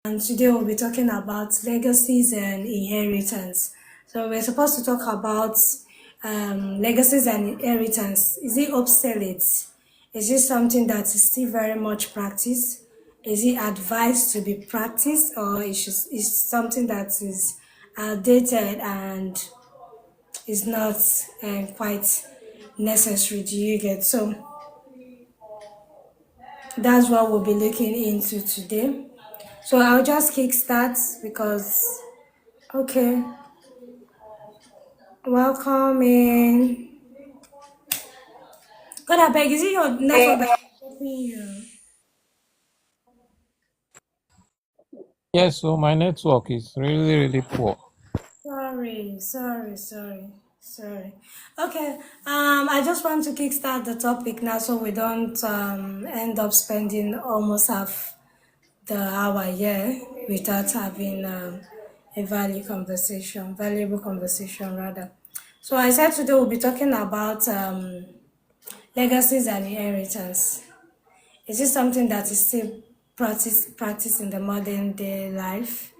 And today we'll be talking about legacies and inheritance. So we're supposed to talk about legacies and inheritance. Is it obsolete? Is it something that is still very much practiced? Is it advised to be practiced, or is something that is outdated and is not quite necessary? Do you get? So that's what we'll be looking into today. So I'll just kickstart because, okay, welcome in. God, I beg, is it your network that is helping you? Yes, so my network is really, really poor. Sorry. Okay, I just want to kickstart the topic now so we don't end up spending almost half the hour here without having a valuable conversation rather. So I said today we'll be talking about legacies and inheritance. Is it something that is still practiced in the modern day life?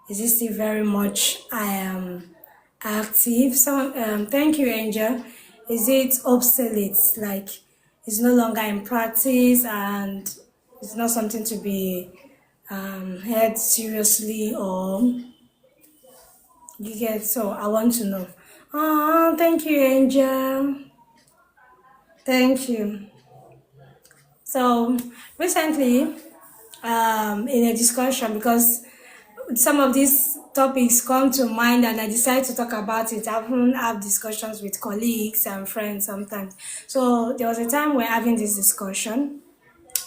Is it still very much active? So thank you, Angel. Is it obsolete? Like it's no longer in practice and it's not something to be heard seriously, or you get? So I want to know. Oh, thank you, Angel. Thank you. So recently, in a discussion, because some of these topics come to mind and I decide to talk about it. I often have discussions with colleagues and friends sometimes. So there was a time we're having this discussion,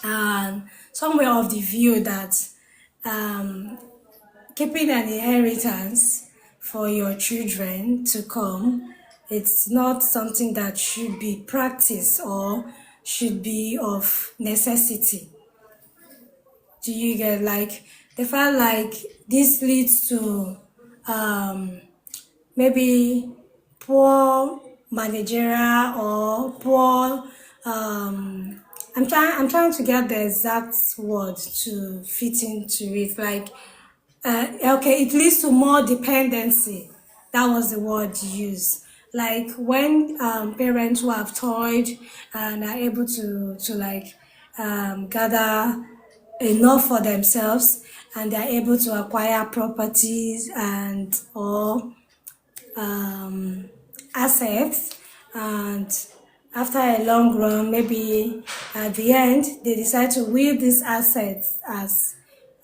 and somewhere of the view that um, keeping an inheritance for your children to come, it's not something that should be practiced or should be of necessity. Do you get? Like they felt like this leads to um, maybe poor managerial or poor I'm trying to get the exact word to fit into it. Like okay, it leads to more dependency. That was the word used. Like when parents who have toiled and are able to like gather enough for themselves, and they're able to acquire properties and or um, assets, and after a long run, maybe at the end, they decide to will these assets as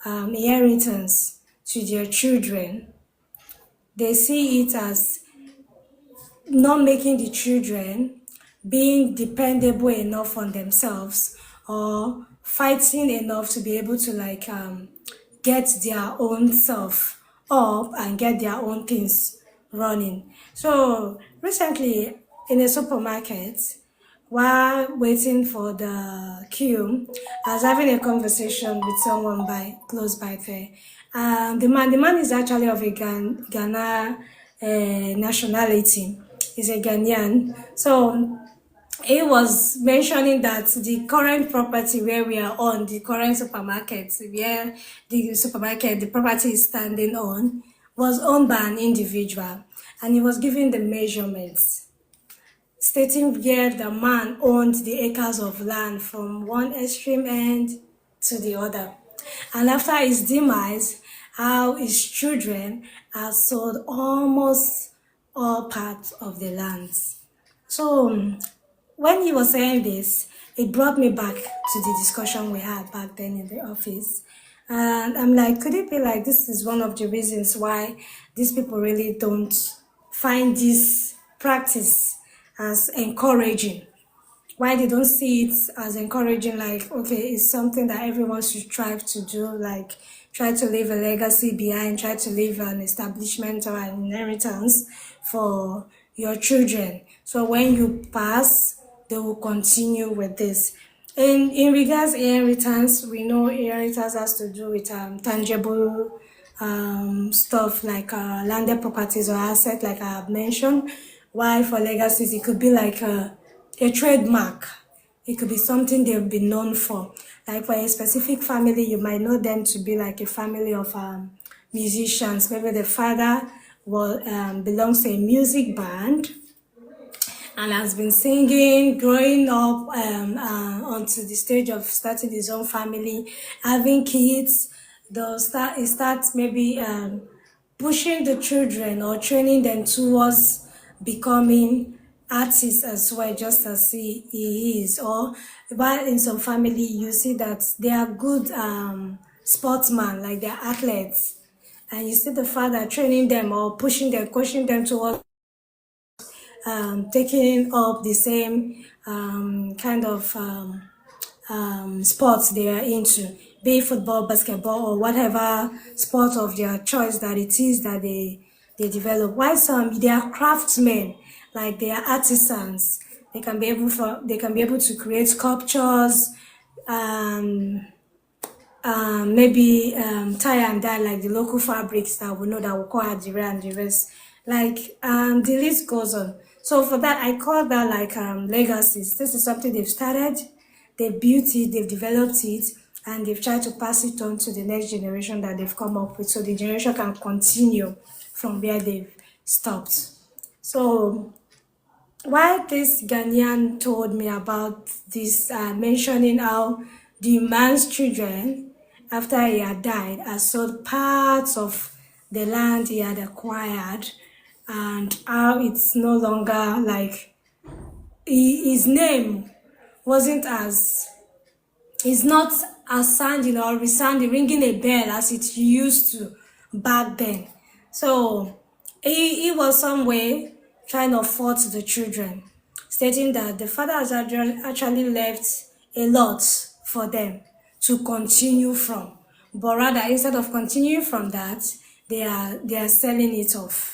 inheritance to their children. They see it as not making the children being dependable enough on themselves or fighting enough to be able to like get their own self up and get their own things running. So recently in a supermarket, while waiting for the queue, I was having a conversation with someone by close by there. The man is actually of a Ghana nationality. He's a Ghanaian. So he was mentioning that the current property where we are on, the current supermarket, where the property is standing on, was owned by an individual, and he was giving the measurements, stating where the man owned the acres of land from one extreme end to the other. And after his demise, how his children have sold almost all parts of the lands. So when he was saying this, it brought me back to the discussion we had back then in the office. And I'm like, could it be like this is one of the reasons why these people really don't find this practice as encouraging? Why they don't see it as encouraging, like, okay, it's something that everyone should strive to do, like try to leave a legacy behind, try to leave an establishment or an inheritance for your children. So when you pass, they will continue with this. In regards to inheritance, we know inheritance has to do with tangible stuff like landed properties or assets, like I have mentioned. While for legacies, it could be like a trademark. It could be something they've been known for. Like for a specific family, you might know them to be like a family of musicians. Maybe the father belongs to a music band and has been singing, growing up onto the stage of starting his own family, having kids. He starts maybe pushing the children or training them towards becoming artists as well, just as he is. Or while in some family, you see that they are good sportsmen, like they're athletes, and you see the father training them or pushing them, coaching them towards taking up the same kind of sports they are into, be it football, basketball, or whatever sport of their choice that it is that they develop. While some they are craftsmen, like they are artisans. They can be able to create sculptures, um, maybe tie and dye like the local fabrics that we know that we call adire and the rest. Like the list goes on. So for that, I call that like legacies. This is something they've started, they've built it, they've developed it, and they've tried to pass it on to the next generation that they've come up with, so the generation can continue from where they've stopped. So why this Ghanaian told me about this, mentioning how the man's children, after he had died, had sold parts of the land he had acquired, and how it's no longer like his name wasn't as it's not as sounding or resounding, ringing a bell as it used to back then. So he was some way trying to fault the children, stating that the father has actually left a lot for them to continue from. But rather, instead of continuing from that, they are selling it off.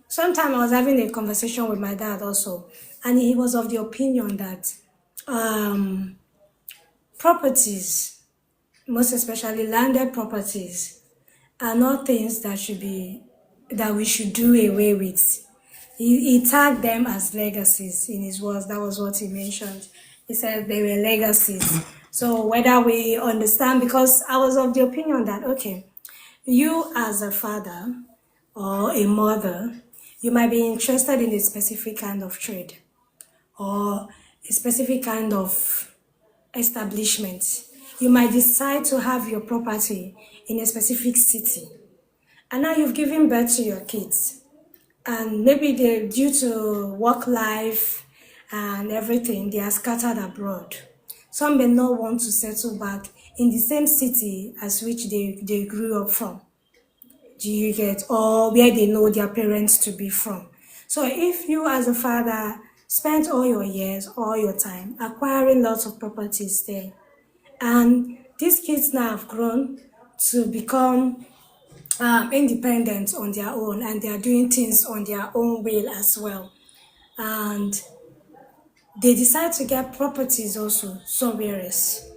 Sometime I was having a conversation with my dad also, and he was of the opinion that um, properties, most especially landed properties, are not things that we should do away with. He tagged them as legacies in his words. That was what he mentioned. He said they were legacies. So whether we understand, because I was of the opinion that okay, you as a father or a mother, you might be interested in a specific kind of trade or a specific kind of establishment. You might decide to have your property in a specific city, and now you've given birth to your kids, and maybe they, due to work life and everything, they are scattered abroad. Some may not want to settle back in the same city as which they grew up from. Do you get? Or where they know their parents to be from. So if you as a father spent all your years, all your time acquiring lots of properties there, and these kids now have grown to become independent on their own, and they are doing things on their own will as well. And they decide to get properties also somewhere else,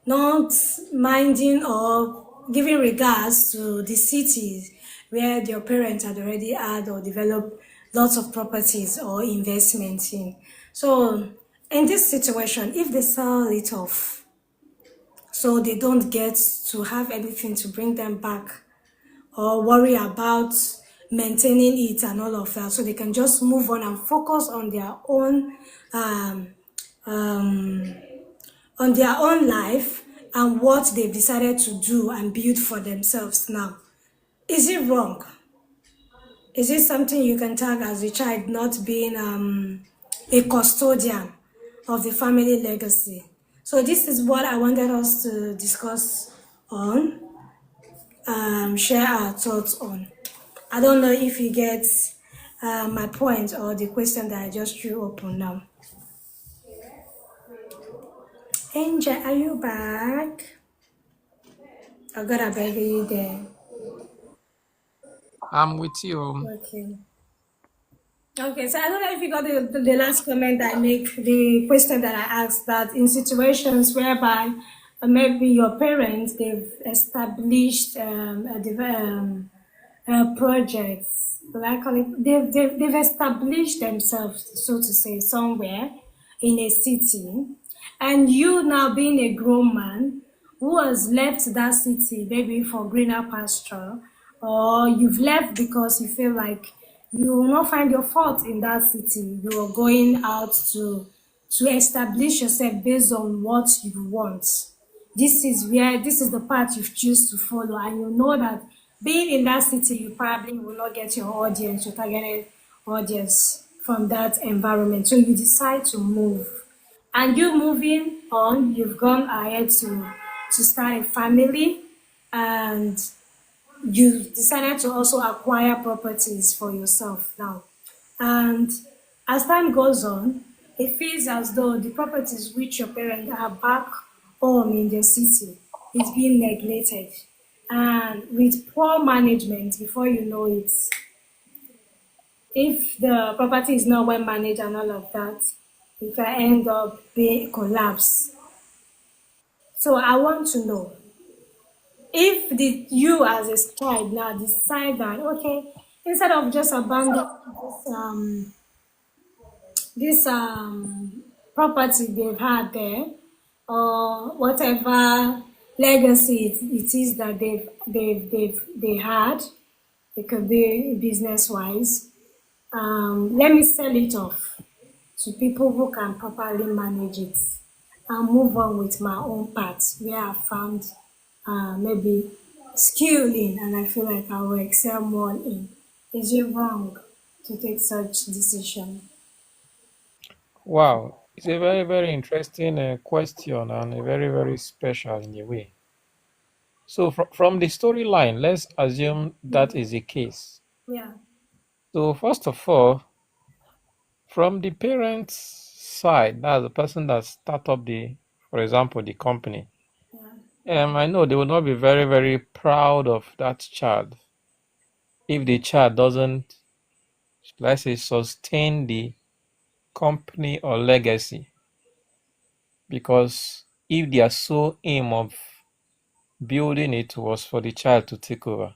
not minding or giving regards to the cities where their parents had already had or developed lots of properties or investments in. So in this situation, if they sell it off, so they don't get to have anything to bring them back or worry about maintaining it and all of that, so they can just move on and focus um, um, on their own life and what they've decided to do and build for themselves now. Is it wrong? Is it something you can tag as a child not being a custodian of the family legacy? So this is what I wanted us to discuss on, share our thoughts on. I don't know if you get my point or the question that I just threw open now. Angel, are you back? I gotta beg you there. I'm with you. Okay. Okay, so I don't know if you got the last comment I make, the question that I asked, that in situations whereby maybe your parents, they've established projects, like call it, they've established themselves, so to say, somewhere in a city, And you now being a grown man who has left that city maybe for greener pasture, or you've left because you feel like you will not find your fault in that city. You are going out to establish yourself based on what you want. This is the path you've choose to follow, and you know that being in that city, you probably will not get your audience, your targeted audience from that environment. So you decide to move. And you moving on, you've gone ahead to start a family, and you decided to also acquire properties for yourself now. And as time goes on, it feels as though the properties which your parents are back home in the city is being neglected. And with poor management, before you know it, if the property is not well managed and all of that, it can end up being collapse. So I want to know if you as a child now decide that okay, instead of just abandoning this property they've had there, or whatever legacy it is that they had, it could be business wise. Let me sell it off to people who can properly manage it and move on with my own path where I found maybe skill in and I feel like I will excel more in. Is it wrong to take such decision? Wow, it's a very, very interesting question and a very, very special in a way. So, from the storyline, let's assume that is the case. Yeah, So, first of all, from the parents' side, that's the person that start up for example, the company. yeah, I know they will not be very, very proud of that child if the child doesn't, let's say, sustain the company or legacy. Because if their sole aim of building it was for the child to take over.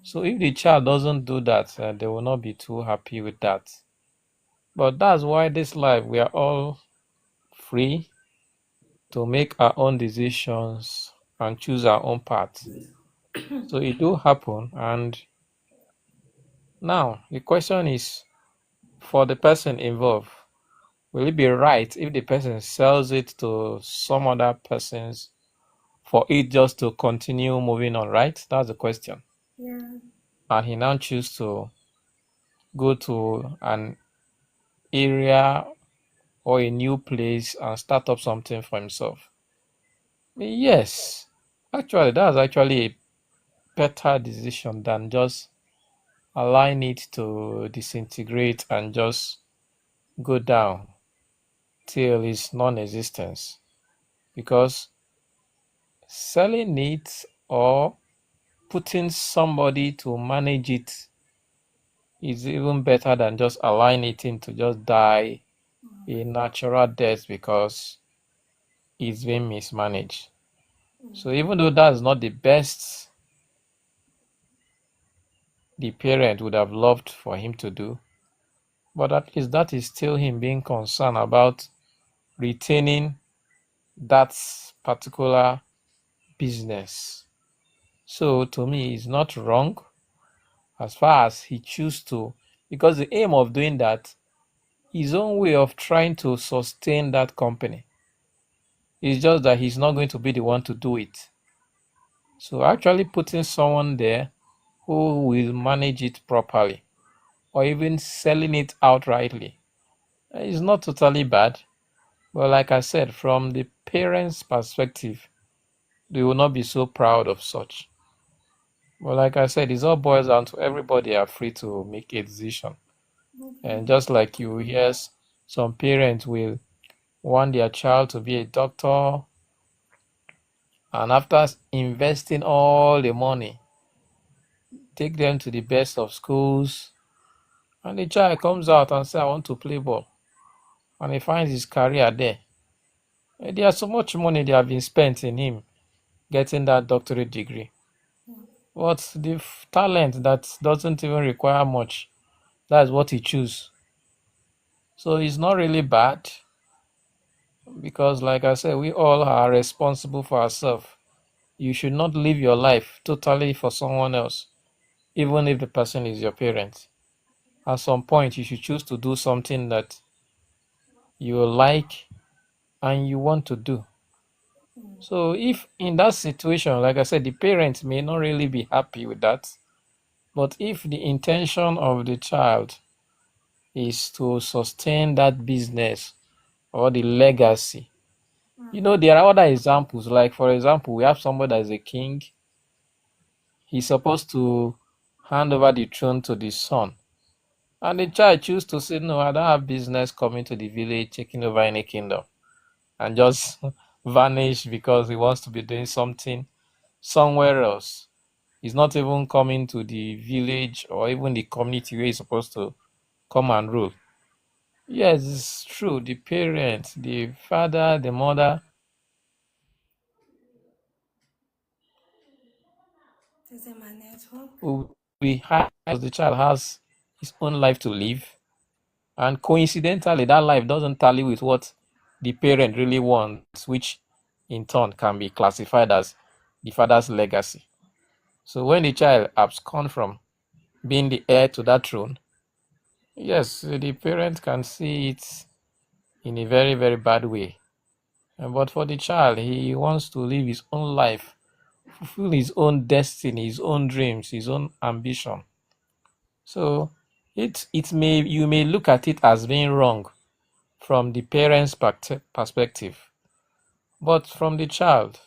So if the child doesn't do that, they will not be too happy with that. But that's why this life, we are all free to make our own decisions and choose our own path. So it do happen. And now the question is for the person involved, will it be right if the person sells it to some other persons for it just to continue moving on, right? That's the question. yeah, And he now choose to go to an area or a new place and start up something for himself. Yes, actually, that's actually a better decision than just allowing it to disintegrate and just go down till its non-existence. Because selling it or putting somebody to manage it is even better than just allowing it in to just die a natural death because it's being mismanaged. So even though that's not the best the parent would have loved for him to do, but at least that is still him being concerned about retaining that particular business. So to me, it's not wrong as far as he chooses to, because the aim of doing that, his own way of trying to sustain that company, is just that he's not going to be the one to do it. So actually putting someone there who will manage it properly or even selling it outrightly is not totally bad. But like I said, from the parents' perspective, they will not be so proud of such. But like I said, it all boils down to everybody are free to make a decision. And just like you hear some parents will want their child to be a doctor, and after investing all the money, take them to the best of schools, and the child comes out and say, I want to play ball. And he finds his career there. There's so much money they have been spent in him getting that doctorate degree. But the talent that doesn't even require much, that's what he chooses. So it's not really bad. because, like I said, we all are responsible for ourselves. You should not live your life totally for someone else, even if the person is your parent. At some point, you should choose to do something that you like and you want to do. So, if in that situation, like I said, the parent may not really be happy with that, but if the intention of the child is to sustain that business or the legacy, there are other examples. Like, for example, we have somebody that is a king. He's supposed to hand over the throne to the son. And the child choose to say, no, I don't have business coming to the village, taking over any kingdom, and just vanish because he wants to be doing something somewhere else. He's not even coming to the village or even the community where he's supposed to come and rule. Yes, it's true. The parents, the father, the mother, Is it my network? will be high because the child has his own life to live. And coincidentally, that life doesn't tally with what the parent really wants, which in turn can be classified as the father's legacy. So when the child abscond from being the heir to that throne, yes, the parent can see it in a very, very bad way. But for the child, he wants to live his own life, fulfill his own destiny, his own dreams, his own ambition. So it may you may look at it as being wrong from the parent's perspective, but from the child,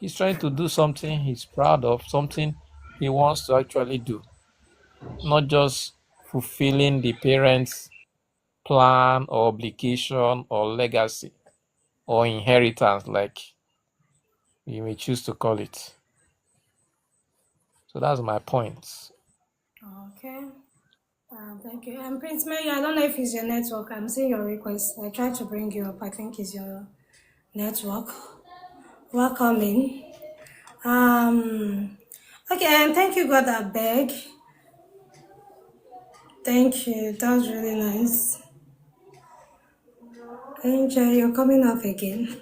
he's trying to do something he's proud of, something he wants to actually do, not just fulfilling the parent's plan or obligation or legacy or inheritance, like you may choose to call it. So that's my point. Okay. Thank you. Prince Mary, I don't know if it's your network. I'm seeing your request. I tried to bring you up. I think it's your network. Welcome in. Um, okay, and thank you, God, I beg. Thank you. That was really nice. Angel, you're coming up again.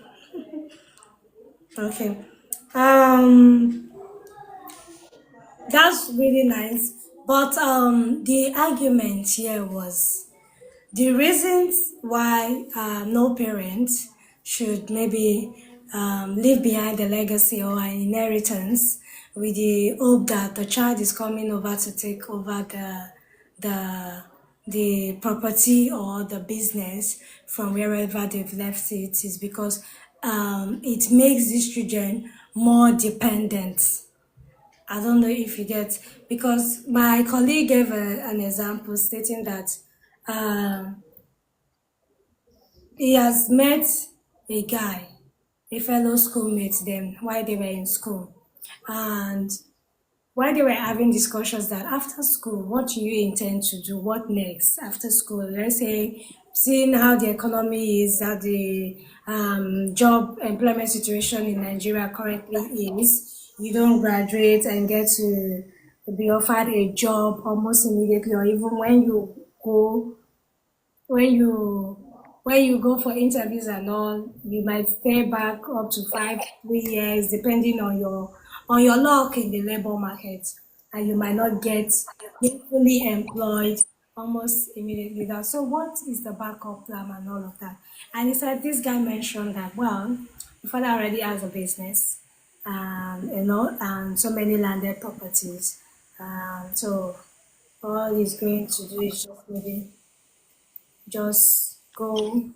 Okay. Um, that's really nice. But the argument here was the reasons why no parent should maybe leave behind a legacy or an inheritance with the hope that the child is coming over to take over the the property or the business from wherever they've left it is because it makes these children more dependent. I don't know if you get, because my colleague gave an example stating that um, he has met a guy, a fellow schoolmate then while they were in school. And while they were having discussions that after school, what do you intend to do? What next after school? Let's say, seeing how the economy is, how the job employment situation in Nigeria currently is, you don't graduate and get to be offered a job almost immediately, or even go when you when you go for interviews and all, you might stay back up to 3 years, depending on your luck in the labor market, and you might not get fully employed almost immediately. That so, what is the backup plan and all of that? And he said this guy mentioned that well, the father already has a business, and so many landed properties, so all he's going to do is just maybe just go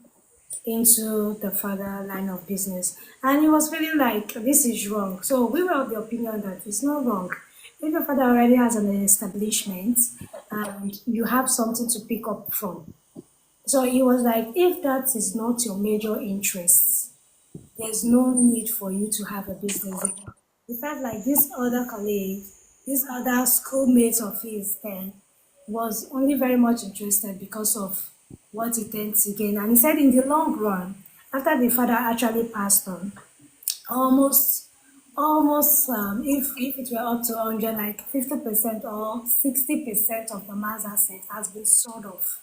into the further line of business. And he was feeling like this is wrong. So we were of the opinion that it's not wrong. If your father already has an establishment and you have something to pick up from. So he was like, if that is not your major interest, there's no need for you to have a business. He felt like this other colleague, this other schoolmate of his then was only very much interested because of what he tends to gain. And he said in the long run, after the father actually passed on, almost if it were up to 100, like 50% or 60% of the man's assets has been sold off.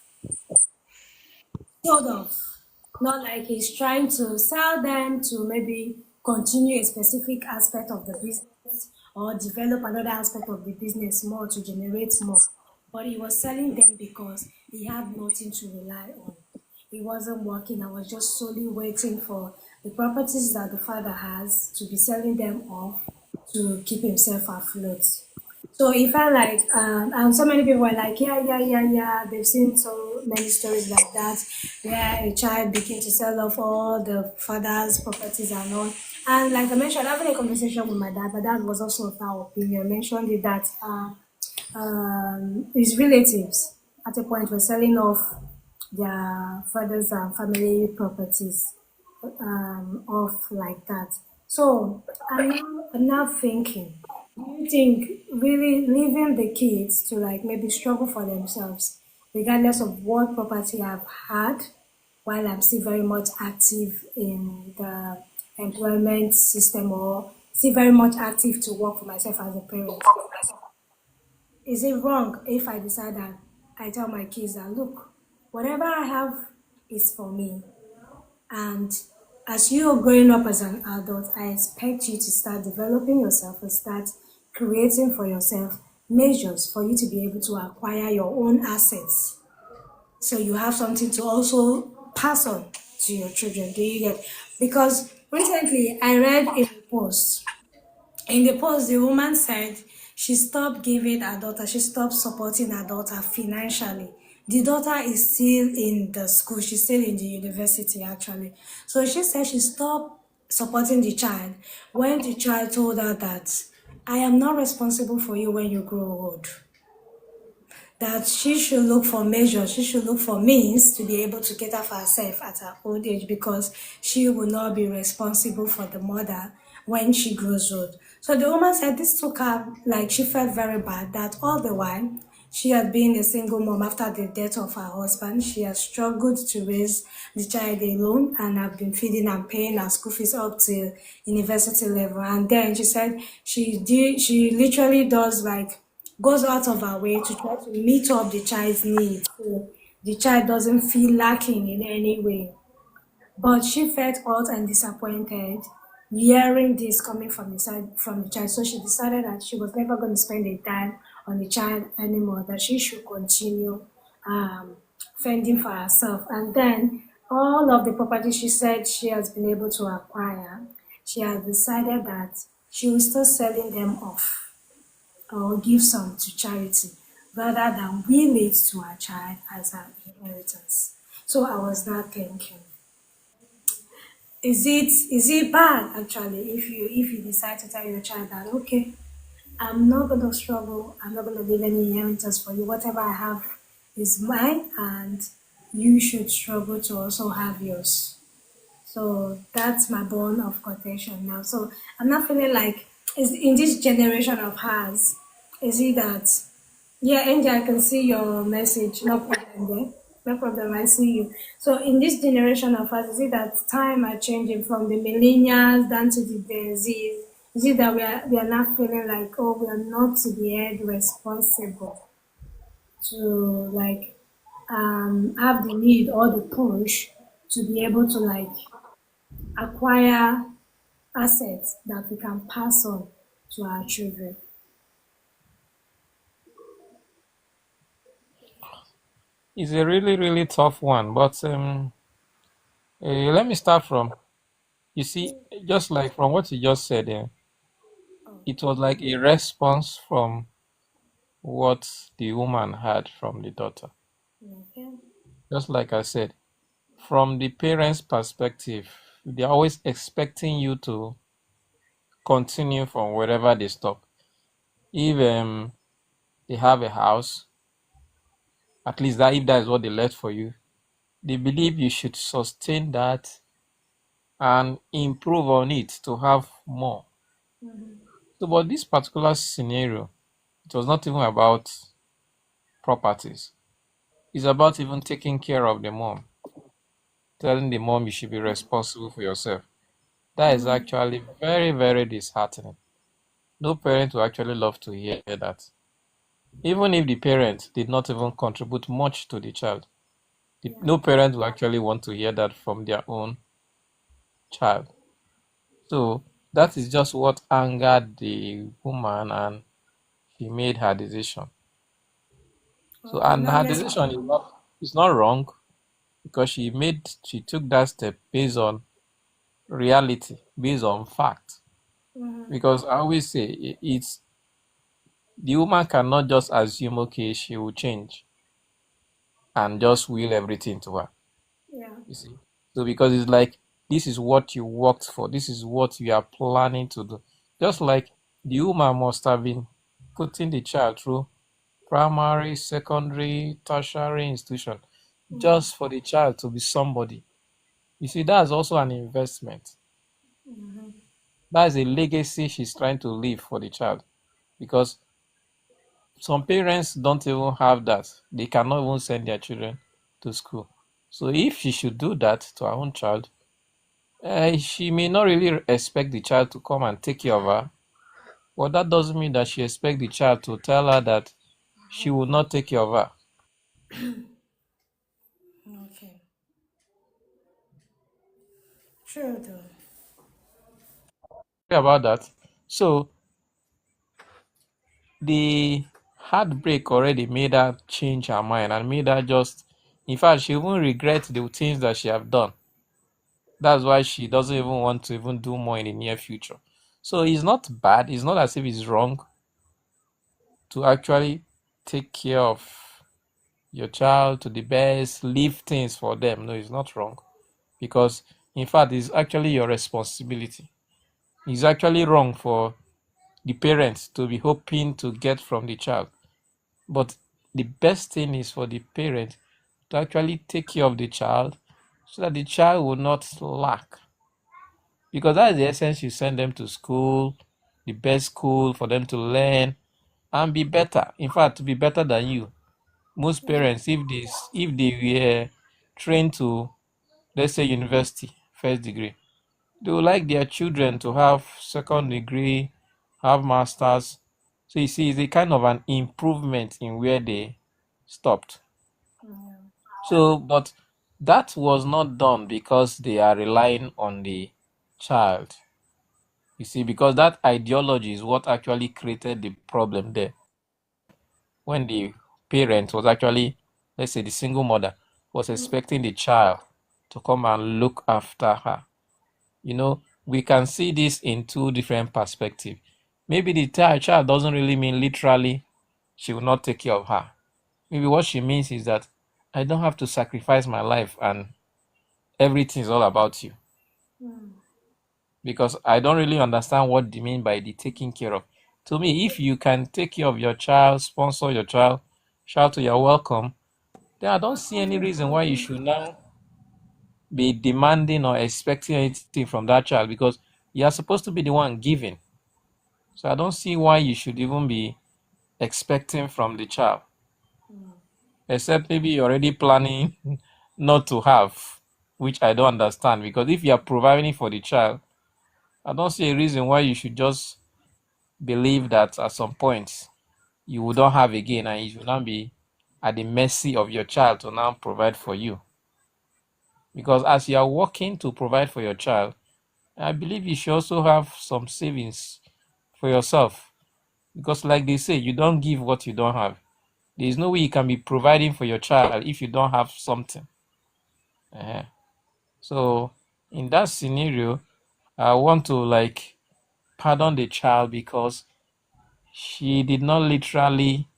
Not like he's trying to sell them to maybe continue a specific aspect of the business or develop another aspect of the business more to generate more. But he was selling them because he had nothing to rely on. He wasn't working. I was just solely waiting for the properties that the father has to be selling them off to keep himself afloat. So it felt like, and so many people were like, yeah, yeah, yeah, yeah. They've seen so many stories like that, where a child begin to sell off all the father's properties and all. And like I mentioned, having a conversation with my dad was also of our opinion. Mentioned it that his relatives at a point were selling off their father's family properties off like that. So I'm now thinking, do you think really leaving the kids to like maybe struggle for themselves, regardless of what property I've had, while I'm still very much active in the employment system or still very much active to work for myself as a parent? Is it wrong if I decide that I tell my kids that look, whatever I have is for me, and as you are growing up as an adult, I expect you to start developing yourself and start creating for yourself measures for you to be able to acquire your own assets. So you have something to also pass on to your children. Do you get? Because recently I read in the post, the woman said she stopped giving her daughter, she stopped supporting her daughter financially. The daughter is still in the school, she's still in the university actually. So she said she stopped supporting the child when the child told her that I am not responsible for you when you grow old, that she should look for measures, she should look for means to be able to cater for herself at her old age because she will not be responsible for the mother when she grows old. So the woman said this took her, like she felt very bad that all the while she had been a single mom after the death of her husband. She has struggled to raise the child alone and have been feeding and paying her school fees up to university level. And then she said she literally does like goes out of her way to try to meet up the child's needs so the child doesn't feel lacking in any way. But she felt hurt and disappointed hearing this coming from from the child. So she decided that she was never going to spend a dime on the child anymore, that she should continue um, fending for herself. And then all of the property she said she has been able to acquire, she has decided that she will start selling them off or give some to charity rather than will it to our child as an inheritance. So I was not thinking, is it bad actually if you decide to tell your child that okay, I'm not gonna struggle, I'm not gonna leave any inheritance for you. Whatever I have is mine and you should struggle to also have yours. So that's my bone of contention now. So I'm not feeling like is in this generation of ours, is it that yeah, Angie, I can see your message. No problem there. No problem, I see you. So in this generation of us, is it that time are changing from the millennials down to the Gen Z? Is it that we are not feeling like oh we are not to be held responsible to like have the need or the push to be able to like acquire assets that we can pass on to our children. It's a really, really tough one. But let me start from, you see, just like from what you just said, Oh, it was like a response from what the woman had from the daughter. okay. Just like I said, from the parents' perspective, they're always expecting you to continue from wherever they stop. If they have a house, at least that if that is what they left for you, they believe you should sustain that and improve on it to have more. So, but this particular scenario, it was not even about properties. It's about even taking care of the mom, telling the mom you should be responsible for yourself. That is actually very, very disheartening. No parent will actually love to hear that. Even if the parent did not even contribute much to the child, No parent will actually want to hear that from their own child. So that is just what angered the woman, and she made her decision. So, Okay, and now her let's. decision is not wrong, because she took that step based on reality, based on fact. Because I always say it's the woman cannot just assume, okay, she will change and just will everything to her. Yeah. You see, so because it's like, this is what you worked for, this is what you are planning to do. Just like the woman must have been putting the child through primary, secondary, tertiary institution just for the child to be somebody. You see, that's also an investment. That's a legacy she's trying to leave for the child, because some parents don't even have that. They cannot even send their children to school. So if she should do that to her own child, she may not really expect the child to come and take care of her, but that doesn't mean that she expects the child to tell her that she will not take care of her. Okay. True though. Sorry about that. So the heartbreak already made her change her mind and made her just, in fact, she even regrets the things that she have done. That's why she doesn't even want to even do more in the near future. So it's not bad. It's not as if it's wrong to actually take care of your child to the best, leave things for them. No, it's not wrong, because in fact, it's actually your responsibility. It's actually wrong for the parents to be hoping to get from the child. But the best thing is for the parent to actually take care of the child so that the child will not lack. Because that's the essence. You send them to school, the best school for them to learn and be better. In fact, to be better than you. Most parents, if they were trained to, let's say, university, first degree, they would like their children to have second degree, have masters. So you see, it's a kind of an improvement in where they stopped. So, but that was not done because they are relying on the child. You see, because that ideology is what actually created the problem there. When the parent was actually, let's say, the single mother was expecting the child to come and look after her. We can see this in two different perspectives. Maybe the child doesn't really mean literally she will not take care of her. Maybe what she means is that I don't have to sacrifice my life and everything is all about you. Because I don't really understand what they mean by the taking care of. To me, if you can take care of your child, sponsor your child, shout to your welcome, then I don't see any reason why you should now be demanding or expecting anything from that child, because you are supposed to be the one giving. So I don't see why you should even be expecting from the child, except maybe you're already planning not to have, which I don't understand. Because if you are providing for the child, I don't see a reason why you should just believe that at some point you will not have again and you will not be at the mercy of your child to now provide for you. Because as you are working to provide for your child, I believe you should also have some savings for yourself. Because, like they say, you don't give what you don't have. There is no way you can be providing for your child if you don't have something. uh So, in that scenario, I want to like pardon the child, because she did not literally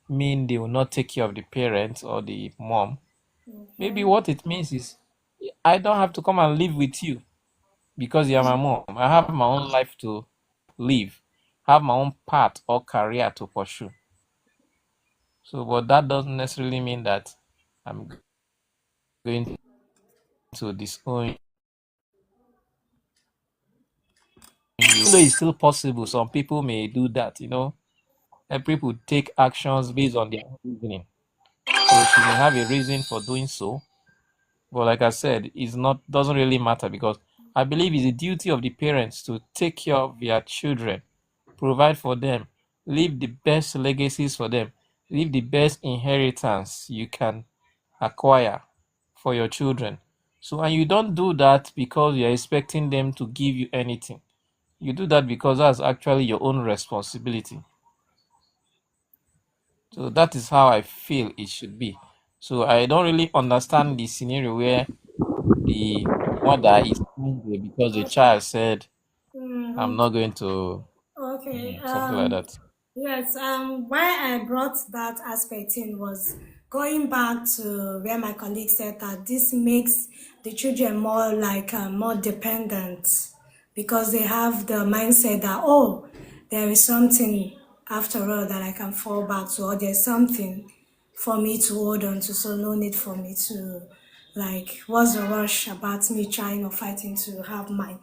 mean they will not take care of the parents or the mom. Maybe Okay. what it means is, I don't have to come and live with you because you're my mom. I have my own life to live, have my own path or career to pursue. So, but that doesn't necessarily mean that I'm going to disown you. Even though it's still possible, some people may do that. And people take actions based on their own reasoning. So she may have a reason for doing so. But like I said, it's not doesn't really matter, because I believe it's the duty of the parents to take care of their children, provide for them, leave the best legacies for them, leave the best inheritance you can acquire. for your children. So, and you don't do that because you're expecting them to give you anything. You do that because that's actually your own responsibility. So that is how I feel it should be. So I don't really understand the scenario where the mother is angry because the child said, I'm Mm-hmm. not going to, Okay. something like that. Yes. Why I brought that aspect in was going back to where my colleague said that this makes the children more like more dependent because they have the mindset that, oh, there is something after all that I can fall back to, or there's something for me to hold on to, so no need for me to, like, what's the rush about me trying or fighting to have mine.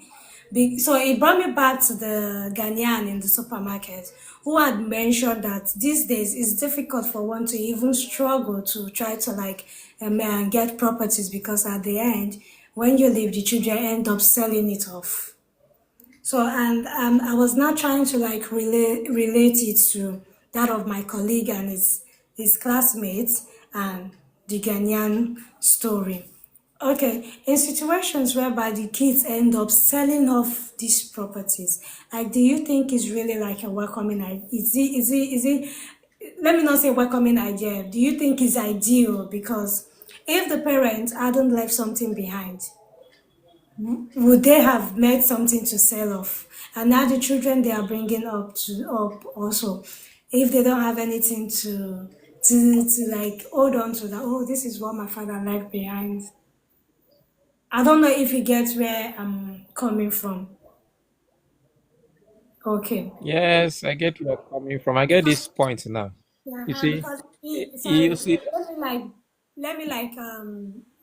So it brought me back to the Ghanaian in the supermarket who had mentioned that these days it's difficult for one to even struggle to try to like get properties because at the end, when you leave, the children end up selling it off. So, and I was not trying to like relate it to that of my colleague and his classmates and the Ghanaian story. Okay, in situations whereby the kids end up selling off these properties, like, do you think it's really like a welcoming idea? Let me not say welcoming idea. Do you think it's ideal? Because if the parents hadn't left something behind, would they have made something to sell off? And now the children they are bringing up also, if they don't have anything to like hold on to that, oh, this is what my father left behind. I don't know if you get where I'm coming from. Okay. Yes, I get where you're coming from. I get this point now. Yeah, You see, because you sorry, see, let me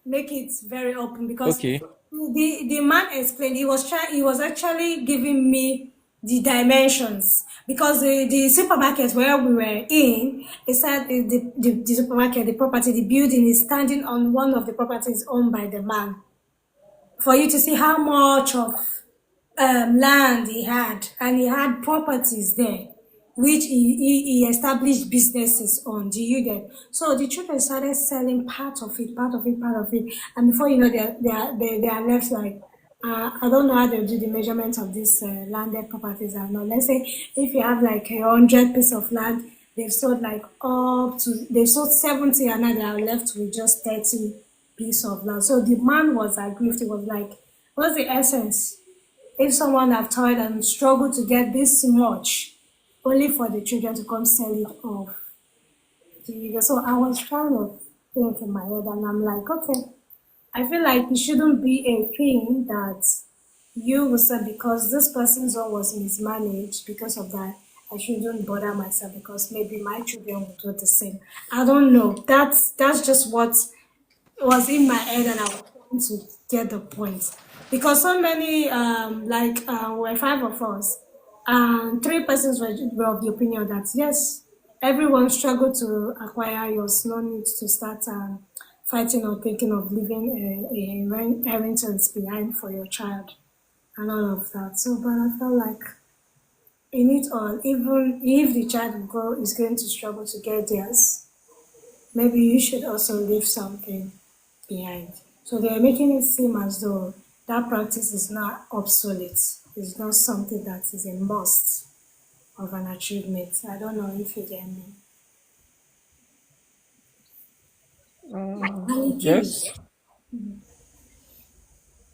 make it very open because okay, the man explained he was actually giving me the dimensions because the supermarket where we were in, it said the supermarket, the property, the building is standing on one of the properties owned by the man. For you to see how much of land he had, and he had properties there, which he established businesses on. Do you get? So the children started selling part of it, part of it, part of it, and before you know, they are left like. I don't know how they do the measurement of these landed properties and all. Let's say if you have like 100 pieces of land, they've sold 70 and now they are left with just 30 piece of land. So the man was aggrieved. He was like, what's the essence? If someone have toiled and struggled to get this much, only for the children to come sell it off. So I was trying to think in my head and I'm like, okay, I feel like it shouldn't be a thing that you will say because this person's own was mismanaged because of that. I shouldn't bother myself because maybe my children will do the same. I don't know. That's just what was in my head and I was trying to get the point. Because so many, were five of us, and three persons were of the opinion that yes, everyone struggled to acquire yours, no need to start fighting or thinking of leaving a inheritance behind for your child and all of that. So, but I felt like in it all, even if the child is going to struggle to get theirs, maybe you should also leave something behind. So they're making it seem as though that practice is not obsolete. It's not something that is a must of an achievement. I don't know if you get me. And yes.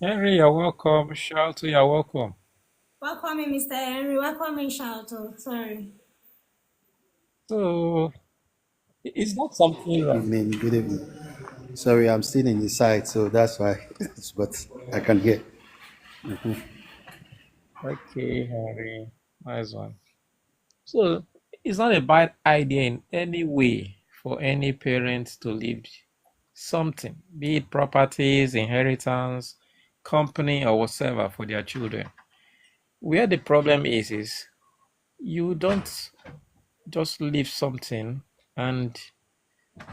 Henry, you're welcome. Shout to you're welcome. welcome in, Mr. Henry. Welcome in, Shalto. Sorry. So, is that something wrong? Evening, good evening. Sorry, I'm still in the site, so that's why. But I can hear. Okay, Henry. Nice one. So, it's not a bad idea in any way for any parent to leave something, be it properties, inheritance, company, or whatever for their children. Where the problem is you don't just leave something and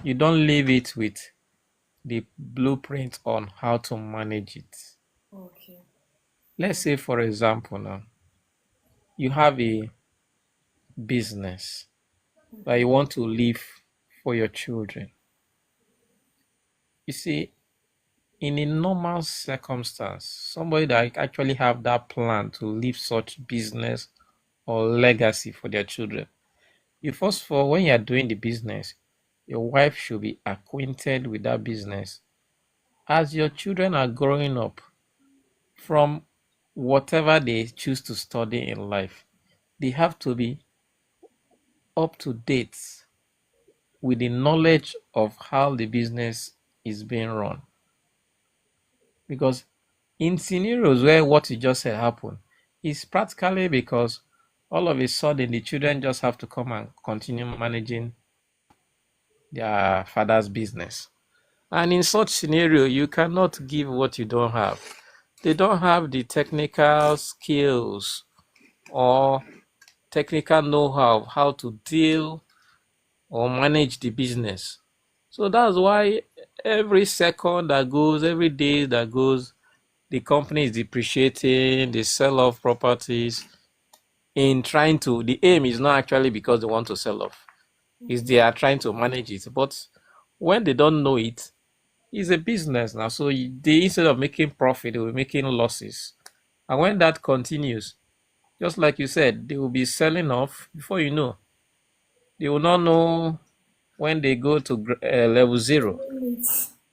you don't leave it with the blueprint on how to manage it. Okay. Let's say, for example, now you have a business that you want to leave for your children. You see, in a normal circumstance, somebody that actually have that plan to leave such business or legacy for their children, you first of all, when you are doing the business, your wife should be acquainted with that business. As your children are growing up, from whatever they choose to study in life, they have to be up to date with the knowledge of how the business is being run. Because in scenarios where what you just said happened, it's practically because all of a sudden the children just have to come and continue managing their father's business. And in such scenario, you cannot give what you don't have. They don't have the technical skills or technical know-how of how to deal or manage the business. So that's why every second that goes, every day that goes, the company is depreciating, they sell off properties in trying to, the aim is not actually because they want to sell off, is they are trying to manage it. But when they don't know it, it's a business now. So they, instead of making profit, they will be making losses. And when that continues, just like you said, they will be selling off before you know. They will not know when they go to level zero.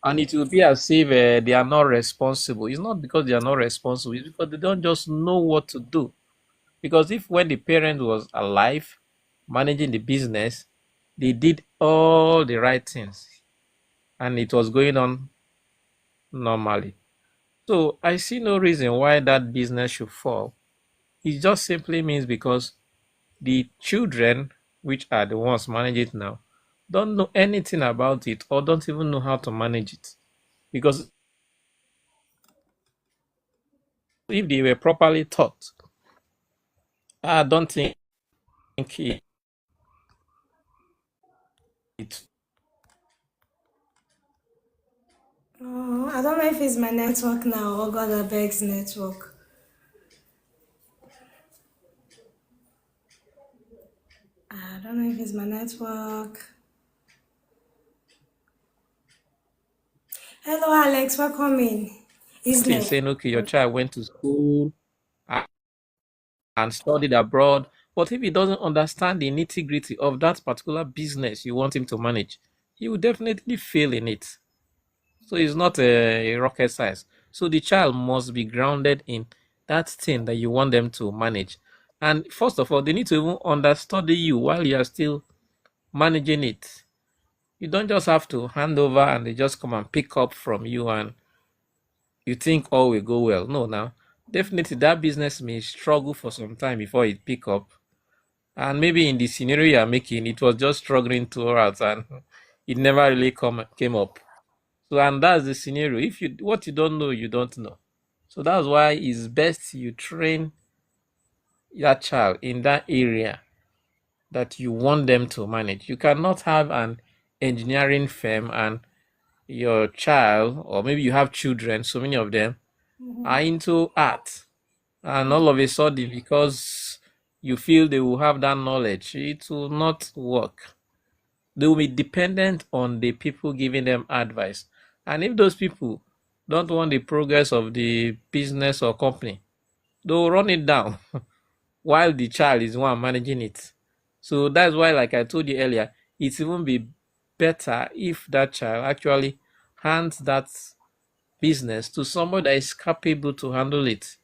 And it will be as if they are not responsible. It's not because they are not responsible, it's because they don't just know what to do. Because if when the parent was alive, managing the business, they did all the right things and it was going on normally. So I see no reason why that business should fall. It just simply means because the children, which are the ones managing it now, don't know anything about it or don't even know how to manage it. Because if they were properly taught, I don't think it. Oh, I don't know if it's my network now or God Abeg's network. I don't know if it's my network. Hello, Alex. Welcome in. In Isle. saying, okay, your child went to school and studied abroad, but if he doesn't understand the nitty gritty of that particular business you want him to manage, he will definitely fail in it. So it's not a rocket science. So the child must be grounded in that thing that you want them to manage. And first of all, they need to even understudy you while you are still managing it. You don't just have to hand over and they just come and pick up from you and you think all will go well. No, now definitely that business may struggle for some time before it pick up. And maybe in the scenario you are making, it was just struggling towards and it never really came up. So and that's the scenario. If you what you don't know, you don't know. So that's why it's best you train that child in that area that you want them to manage. You cannot have an engineering firm and your child, or maybe you have children, so many of them are into art, and all of a sudden, because you feel they will have that knowledge, it will not work. They will be dependent on the people giving them advice. And if those people don't want the progress of the business or company, they will run it down while the child is the one managing it. So that's why, like I told you earlier, it even be better if that child actually hands that business to somebody that is capable to handle it.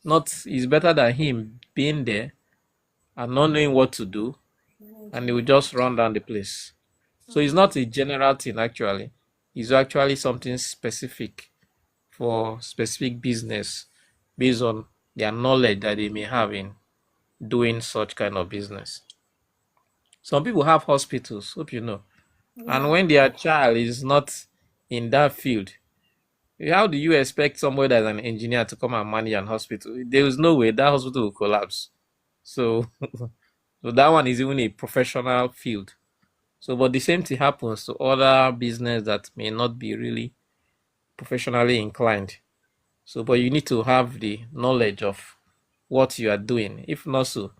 Not it's better than him being there and not knowing what to do, and he will just run down the place. So it's not a general thing actually. It's actually something specific for specific business based on their knowledge that they may have in doing such kind of business. Some people have hospitals, hope you know. And Yeah. when their child is not in that field, how do you expect somebody that's an engineer to come and manage an hospital? There is no way that hospital will collapse. So, so that one is even a professional field. So, but the same thing happens to other business that may not be really professionally inclined. So, but you need to have the knowledge of what you are doing. If not so,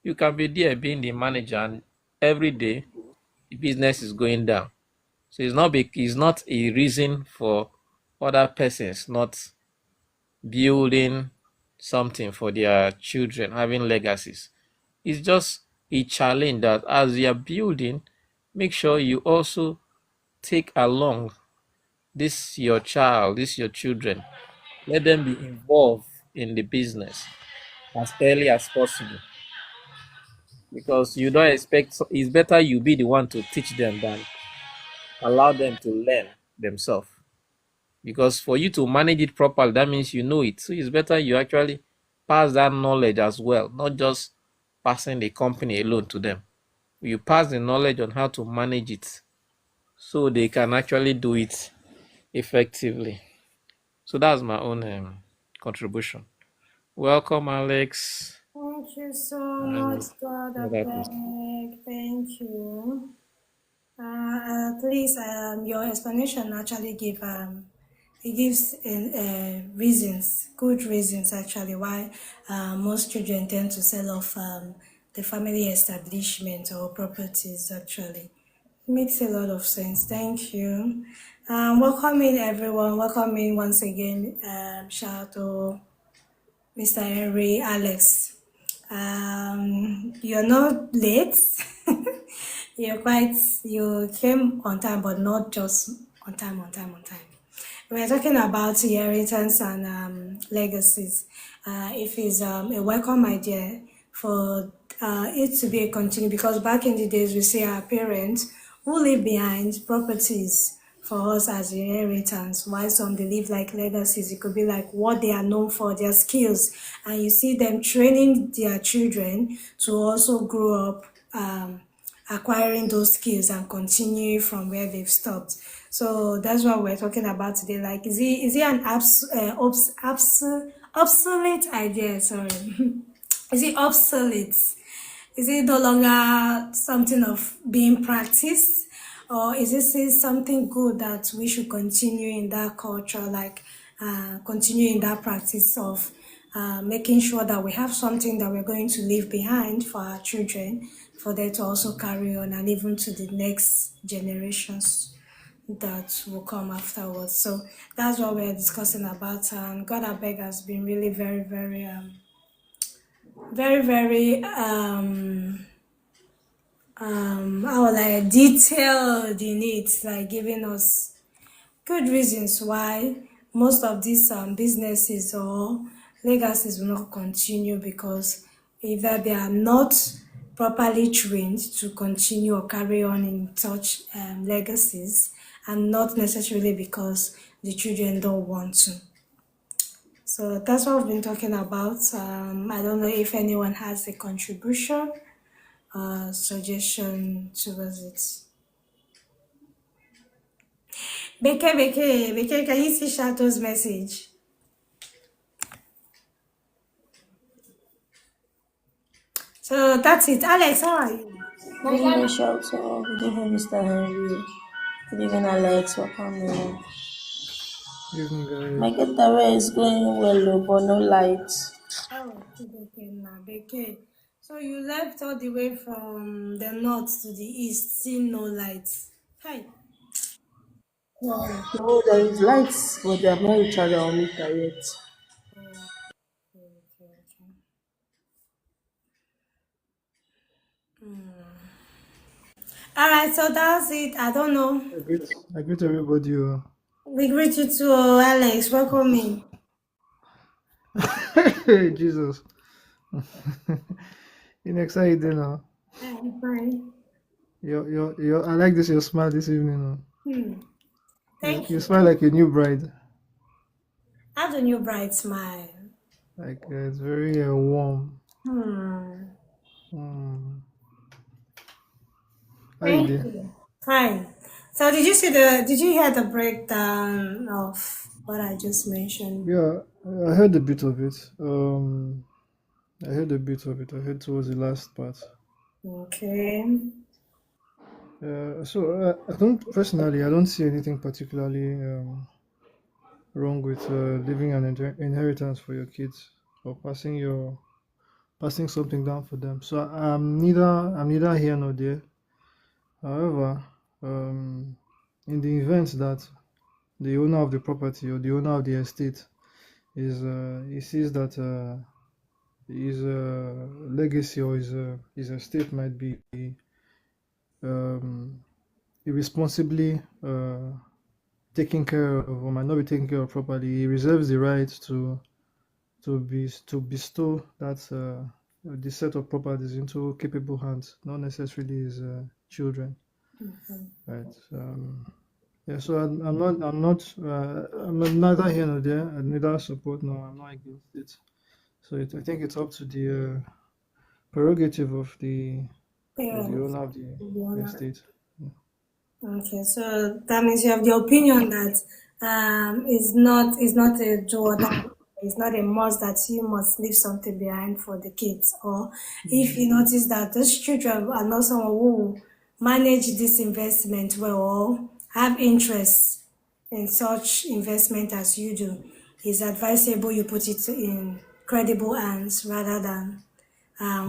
you can be there being the manager and every day the business is going down. So it's not a reason for other persons not building something for their children, having legacies. It's just a challenge that as you are building, make sure you also take along this your child, this your children. Let them be involved in the business as early as possible, because you don't expect. It's better you be the one to teach them than allow them to learn themselves. Because for you to manage it properly, that means you know it. So it's better you actually pass that knowledge as well, not just passing the company alone to them. You pass the knowledge on how to manage it so they can actually do it effectively. So that's my own contribution. Welcome, Alex. Thank you so much, And God, I other person. beg. Thank you. At least your explanation actually it gives reasons, good reasons actually why most children tend to sell off the family establishment or properties actually. Makes a lot of sense. Thank you. Welcome in everyone. Welcome in once again, Shato, Mr. Henry, Alex. You're not late. You came on time, but not just on time. We're talking about inheritance and legacies. If it's a welcome idea for it to be a continue, because back in the days we see our parents who leave behind properties for us as inheritance, while some they leave like legacies. It could be like what they are known for, their skills, and you see them training their children to also grow up acquiring those skills and continue from where they've stopped. So that's what we're talking about today. Like, is it an obsolete idea? Sorry, is it obsolete? Is it no longer something of being practiced? Or is this is something good that we should continue in that culture, like continue in that practice of making sure that we have something that we're going to leave behind for our children, for them to also carry on and even to the next generations that will come afterwards. So that's what we're discussing about. And God I beg has been really very how like detailed in it, like giving us good reasons why most of these businesses or legacies will not continue, because either they are not properly trained to continue or carry on in such legacies, and not necessarily because the children don't want to. So that's what we've been talking about. I don't know if anyone has a contribution, suggestion towards it. Beke, can you see Shato's message? So that's it. Alex, how are you? Good evening, Shelter. Good evening, Mr. Henry. Good evening, Alex. Welcome in. Evening, My guys. getaway is going well, but no light. Oh, Beke now, Beke. So you left all the way from the north to the east, seeing no lights. Hi. Oh, No, there is lights, but they have not recharged our meter yet. oh, okay. All right, so that's it. I don't know. I greet everybody. We greet you too, Alex. Welcome in. Hey, Jesus. Inex, how you doing now? I'm fine. I like this, your smile this evening. Hmm. You, Thank you you. smile like a new bride. Have a new bright smile. Like, it's very warm. Hmm. Mm. How you Thank doing? you. Fine. So did you hear the breakdown of what I just mentioned? Yeah, I heard a bit of it. I heard a bit of it. I heard towards the last part. Okay. I don't personally, I don't see anything particularly wrong with leaving an inheritance for your kids or passing something down for them. So I'm neither here nor there. However, in the event that the owner of the property or the owner of the estate is he sees that his legacy or his estate might be irresponsibly taken care of or might not be taken care of properly, he reserves the right to bestow that the set of properties into capable hands, not necessarily his children. Right. Yeah. So I'm neither here nor there. I neither support nor I'm not against it. So I think it's up to the prerogative of the Parents. owner of the estate. Okay, so that means you have the opinion that it's not a do or die. It's not a must that you must leave something behind for the kids. Or if you notice that those children are not someone who manage this investment well or have interest in such investment as you do, it's advisable you put it in credible hands rather than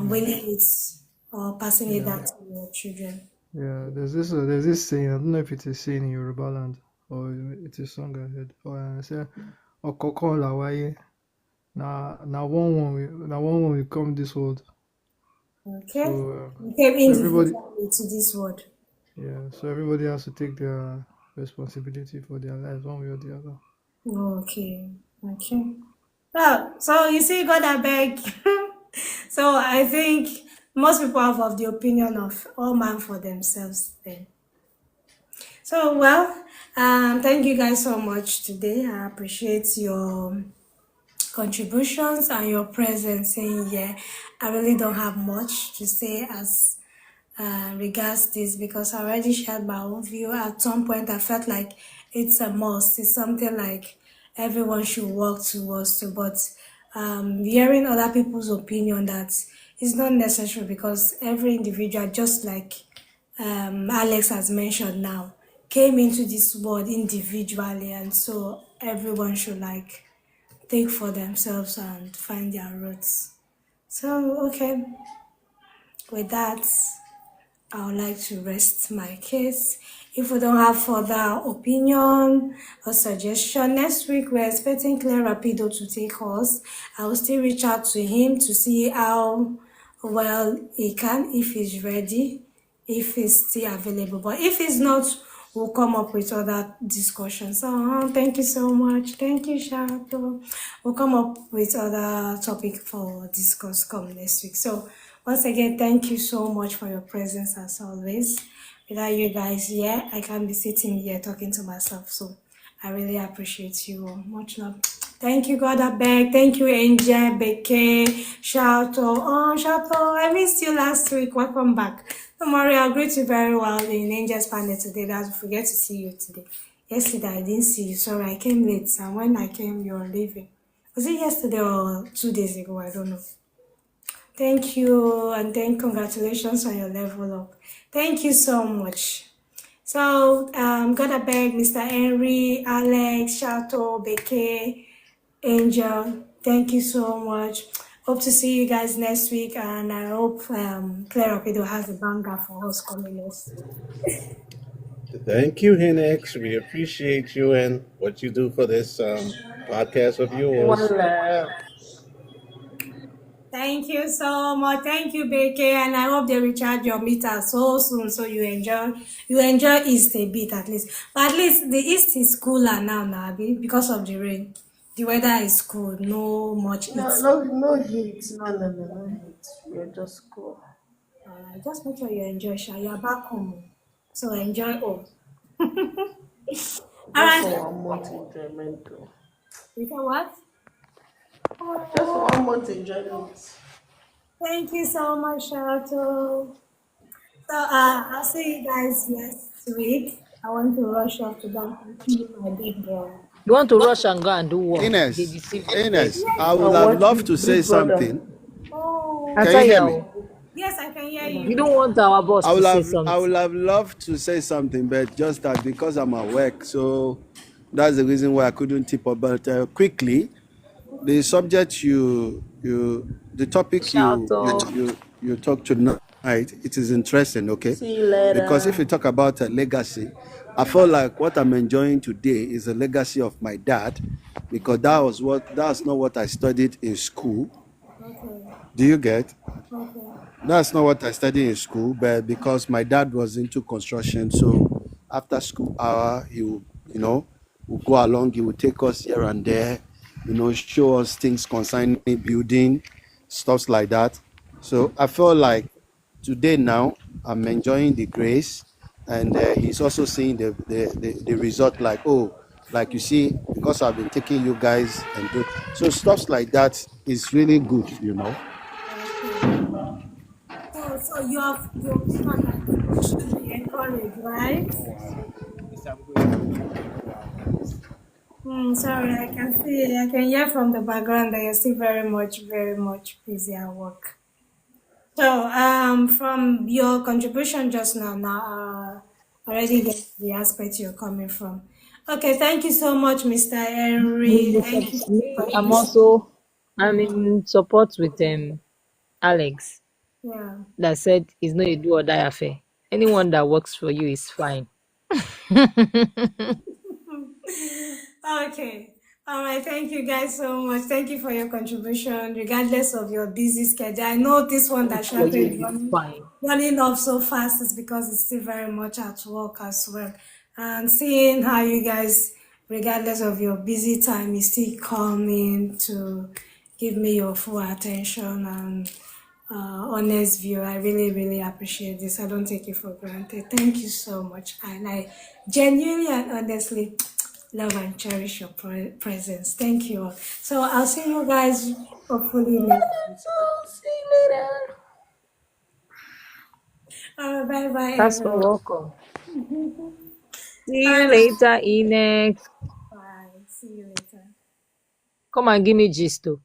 willing it or passing it down to your children. Yeah, there's this saying. I don't know if it's a saying in Yoruba land or it's a song I heard. Or I say, "Okoko lawaye." Now one will come this world. Okay. So We came everybody, individually to this world. yeah. So everybody has to take their responsibility for their lives, one way or the other. Okay. Okay. Well, so you see, God, I beg. So I think most people have of the opinion of all man for themselves then. So well, thank you guys so much today. I appreciate your contributions and your presence in here. I really don't have much to say as regards this because I already shared my own view. At some point, I felt like it's a must. It's something like everyone should work towards to. But hearing other people's opinion that it's not necessary because every individual, just like Alex has mentioned now, came into this world individually, and so everyone should like think for themselves and find their roots. So okay, with that. I would like to rest my case. If we don't have further opinion or suggestion, next week we're expecting Claire Rapido to take us. I will still reach out to him to see how well he can, if he's ready, if he's still available. But if he's not, we'll come up with other discussions. So thank you so much. Thank you, Shato. We'll come up with other topic for discuss come next week. So once again, thank you so much for your presence as always. Without you guys here, I can't be sitting here talking to myself. So I really appreciate you all. Much love. Thank you, God, I beg. Thank you, Angel, Beke, Shato. Oh, Shato, I missed you last week. Welcome back. Don't worry, I'll greet you very well in Angel's panel today. I'll forget to see you today. Yesterday, I didn't see you. Sorry, I came late. And when I came, you were leaving. Was it yesterday or 2 days ago? I don't know. Thank you, and then congratulations on your level up. Thank you so much. So, gotta beg Mr. Henry, Alex, Shato, Beke, Angel. Thank you so much. Hope to see you guys next week, and I hope Claire Rapido has a banger for us coming next week. Thank you, Hinex. We appreciate you and what you do for this podcast of yours. One love. Thank you so much. Thank you, Beke, and I hope they recharge your meter so soon so you enjoy East a bit at least. But at least the East is cooler now, because of the rain. The weather is cool, no much heat. No heat. No heat. We're just cool. Just make sure you enjoy Sha. You're back home. So enjoy all. Just Alright. for 1 month enjoyment though. You know what? Just for 1 month enjoyment. Thank you so much, Shato. So I'll see you guys next week. I want to rush off to go and feed my big girl. You want to rush and go and do what? They Ines, deceive you. Ines, I would have loved to say something. Oh, Can you hear me? yes, I can hear you. You don't want our boss to say I something. would have loved to say something, but just that because I'm at work, so that's the reason why I couldn't tip up. But quickly, the subject the topic Shato. you talked tonight, it is interesting, okay? See you later. Because if you talk about legacy, I feel like what I'm enjoying today is a legacy of my dad, because that's not what I studied in school. Okay. Do you get? Okay. That's not what I studied in school, but because my dad was into construction, so after school hour, he would, would go along, he would take us here and there, show us things concerning building, stuff like that. So I feel like today now, I'm enjoying the grace, and he's also seeing the result, like, oh, like you see, because I've been taking you guys and do so stuff like that is really good. Okay. So your opinion that people should be encouraged, right? Sorry, I can hear from the background that you're still very much busy at work. So, from your contribution just now, already get the aspect you're coming from. Okay, thank you so much, Mr. Henry. Thank you for your I'm contribution. also I'm in support with Alex Yeah. that said it's not a do or die affair. Anyone that works for you is fine. Okay. All right. Thank you guys so much. Thank you for your contribution, regardless of your busy schedule. I know this one that Works for Shape is you is fine. running off so fast is because it's still very much at work as well. And seeing how you guys, regardless of your busy time, you still come in to give me your full attention and honest view. I really appreciate this. I don't take it for granted. Thank you so much. And I genuinely and honestly love and cherish your presence. Thank you all. So I'll see you guys hopefully next week. See you later. Bye bye, That's for everyone. welcome. See All you right. later, Inex. Bye. See you later. Come and give me gist too.